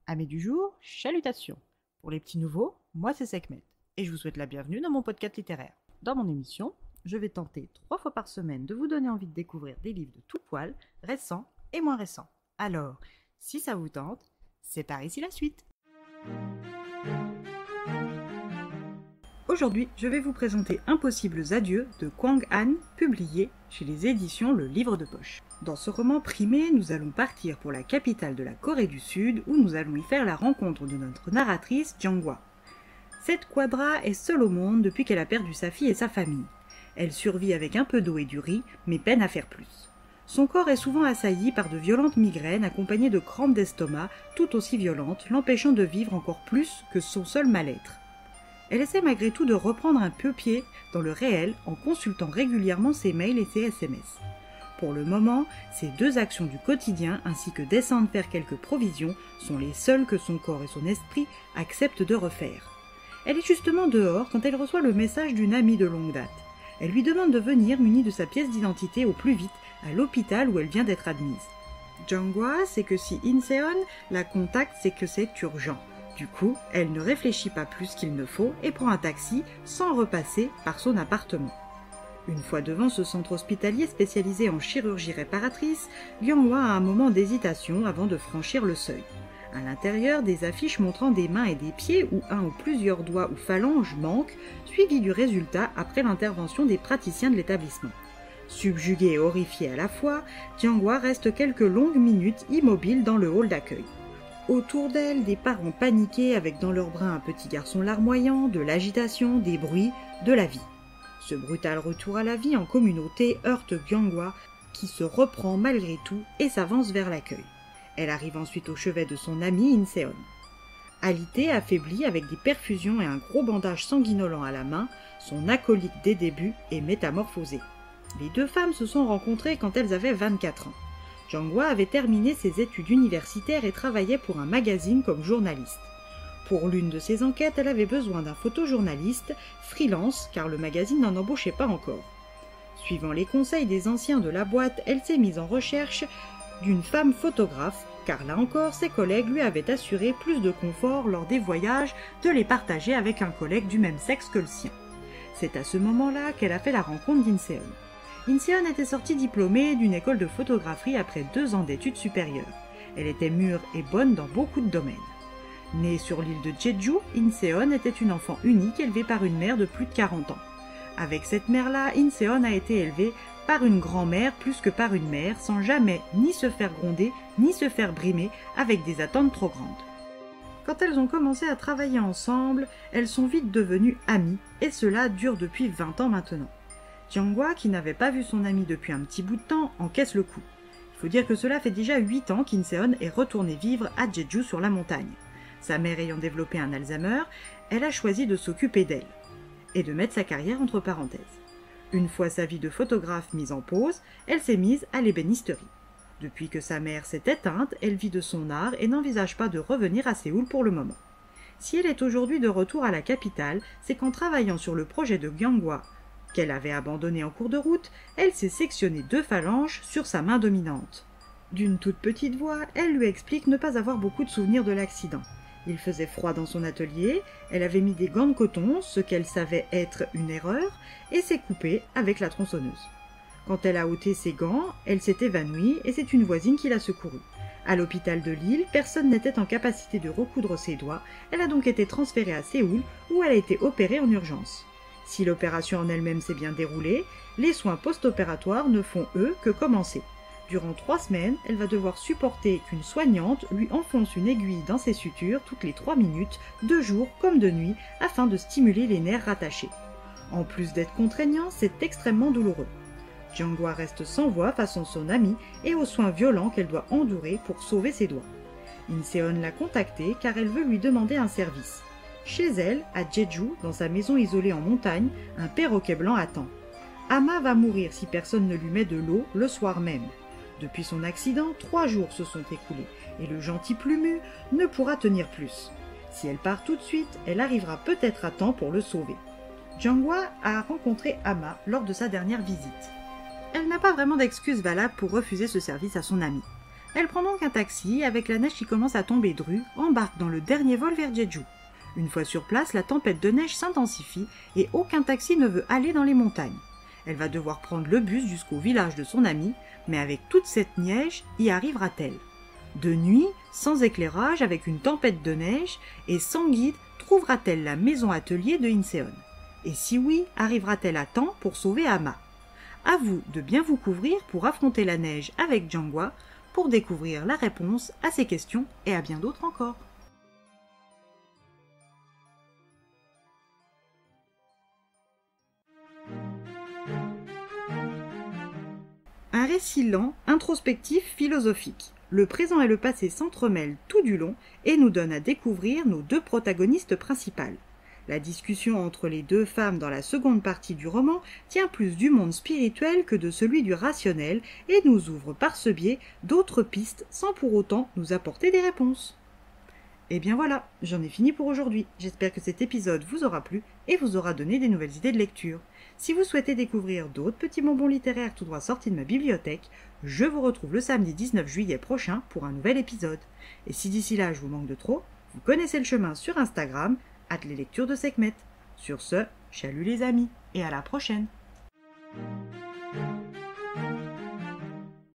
Amis du jour, chalutations. Pour les petits nouveaux, moi c'est Sekhmet et je vous souhaite la bienvenue dans mon podcast littéraire. Dans mon émission, je vais tenter 3 fois par semaine de vous donner envie de découvrir des livres de tout poil, récents et moins récents. Alors, si ça vous tente, c'est par ici la suite. Aujourd'hui, je vais vous présenter Impossibles adieux de Quang Han, publié chez les éditions Le Livre de Poche. Dans ce roman primé, nous allons partir pour la capitale de la Corée du Sud où nous allons y faire la rencontre de notre narratrice Jang-hwa. Cette quadra est seule au monde depuis qu'elle a perdu sa fille et sa famille. Elle survit avec un peu d'eau et du riz, mais peine à faire plus. Son corps est souvent assailli par de violentes migraines accompagnées de crampes d'estomac tout aussi violentes, l'empêchant de vivre encore plus que son seul mal-être. Elle essaie malgré tout de reprendre un peu pied dans le réel en consultant régulièrement ses mails et ses SMS. Pour le moment, ces 2 actions du quotidien ainsi que descendre faire quelques provisions sont les seules que son corps et son esprit acceptent de refaire. Elle est justement dehors quand elle reçoit le message d'une amie de longue date. Elle lui demande de venir munie de sa pièce d'identité au plus vite à l'hôpital où elle vient d'être admise. Jang-hwa sait que si In-seon la contacte, c'est que c'est urgent. Du coup, elle ne réfléchit pas plus qu'il ne faut et prend un taxi sans repasser par son appartement. Une fois devant ce centre hospitalier spécialisé en chirurgie réparatrice, Jang-hwa a un moment d'hésitation avant de franchir le seuil. À l'intérieur, des affiches montrant des mains et des pieds où un ou plusieurs doigts ou phalanges manquent, suivi du résultat après l'intervention des praticiens de l'établissement. Subjuguée et horrifiée à la fois, Jang-hwa reste quelques longues minutes immobile dans le hall d'accueil. Autour d'elle, des parents paniqués avec dans leurs bras un petit garçon larmoyant, de l'agitation, des bruits, de la vie. Ce brutal retour à la vie en communauté heurte Jang-hwa, qui se reprend malgré tout et s'avance vers l'accueil. Elle arrive ensuite au chevet de son amie In-seon. Alité, affaiblie avec des perfusions et un gros bandage sanguinolent à la main, son acolyte des débuts est métamorphosé. Les 2 femmes se sont rencontrées quand elles avaient 24 ans. Jang-hwa avait terminé ses études universitaires et travaillait pour un magazine comme journaliste. Pour l'une de ses enquêtes, elle avait besoin d'un photojournaliste, freelance, car le magazine n'en embauchait pas encore. Suivant les conseils des anciens de la boîte, elle s'est mise en recherche d'une femme photographe, car là encore, ses collègues lui avaient assuré plus de confort lors des voyages de les partager avec un collègue du même sexe que le sien. C'est à ce moment-là qu'elle a fait la rencontre d'In-seon. In-seon était sortie diplômée d'une école de photographie après 2 ans d'études supérieures. Elle était mûre et bonne dans beaucoup de domaines. Née sur l'île de Jeju, In-seon était une enfant unique élevée par une mère de plus de 40 ans. Avec cette mère-là, In-seon a été élevée par une grand-mère plus que par une mère, sans jamais ni se faire gronder, ni se faire brimer avec des attentes trop grandes. Quand elles ont commencé à travailler ensemble, elles sont vite devenues amies, et cela dure depuis 20 ans maintenant. Jang-hwa, qui n'avait pas vu son amie depuis un petit bout de temps, encaisse le coup. Il faut dire que cela fait déjà 8 ans qu'In-seon est retournée vivre à Jeju sur la montagne. Sa mère ayant développé un Alzheimer, elle a choisi de s'occuper d'elle et de mettre sa carrière entre parenthèses. Une fois sa vie de photographe mise en pause, elle s'est mise à l'ébénisterie. Depuis que sa mère s'est éteinte, elle vit de son art et n'envisage pas de revenir à Séoul pour le moment. Si elle est aujourd'hui de retour à la capitale, c'est qu'en travaillant sur le projet de Jang-hwa, qu'elle avait abandonné en cours de route, elle s'est sectionné 2 phalanges sur sa main dominante. D'une toute petite voix, elle lui explique ne pas avoir beaucoup de souvenirs de l'accident. Il faisait froid dans son atelier, elle avait mis des gants de coton, ce qu'elle savait être une erreur, et s'est coupée avec la tronçonneuse. Quand elle a ôté ses gants, elle s'est évanouie et c'est une voisine qui l'a secourue. À l'hôpital de Lille, personne n'était en capacité de recoudre ses doigts, elle a donc été transférée à Séoul où elle a été opérée en urgence. Si l'opération en elle-même s'est bien déroulée, les soins post-opératoires ne font eux que commencer. Durant 3 semaines, elle va devoir supporter qu'une soignante lui enfonce une aiguille dans ses sutures toutes les 3 minutes, de jour comme de nuit, afin de stimuler les nerfs rattachés. En plus d'être contraignant, c'est extrêmement douloureux. Jang-hwa reste sans voix face à son amie et aux soins violents qu'elle doit endurer pour sauver ses doigts. In-seon l'a contactée car elle veut lui demander un service. Chez elle, à Jeju, dans sa maison isolée en montagne, un perroquet blanc attend. Ama va mourir si personne ne lui met de l'eau le soir même. Depuis son accident, 3 jours se sont écoulés et le gentil Plumu ne pourra tenir plus. Si elle part tout de suite, elle arrivera peut-être à temps pour le sauver. Jang-hwa a rencontré Ama lors de sa dernière visite. Elle n'a pas vraiment d'excuse valable pour refuser ce service à son amie. Elle prend donc un taxi et avec la neige qui commence à tomber dru, embarque dans le dernier vol vers Jeju. Une fois sur place, la tempête de neige s'intensifie et aucun taxi ne veut aller dans les montagnes. Elle va devoir prendre le bus jusqu'au village de son amie, mais avec toute cette neige, y arrivera-t-elle? De nuit, sans éclairage, avec une tempête de neige et sans guide, trouvera-t-elle la maison atelier de Inseon? Et si oui, arrivera-t-elle à temps pour sauver Ama? À vous de bien vous couvrir pour affronter la neige avec Jangwa, pour découvrir la réponse à ces questions et à bien d'autres encore. Un récit lent, introspectif, philosophique. Le présent et le passé s'entremêlent tout du long et nous donnent à découvrir nos deux protagonistes principales. La discussion entre les deux femmes dans la seconde partie du roman tient plus du monde spirituel que de celui du rationnel et nous ouvre par ce biais d'autres pistes sans pour autant nous apporter des réponses. Et bien voilà, j'en ai fini pour aujourd'hui. J'espère que cet épisode vous aura plu et vous aura donné des nouvelles idées de lecture. Si vous souhaitez découvrir d'autres petits bonbons littéraires tout droit sortis de ma bibliothèque, je vous retrouve le samedi 19 juillet prochain pour un nouvel épisode. Et si d'ici là je vous manque de trop, vous connaissez le chemin sur Instagram, @leslecturesdeSekhmet. Sur ce, chalut les amis, et à la prochaine.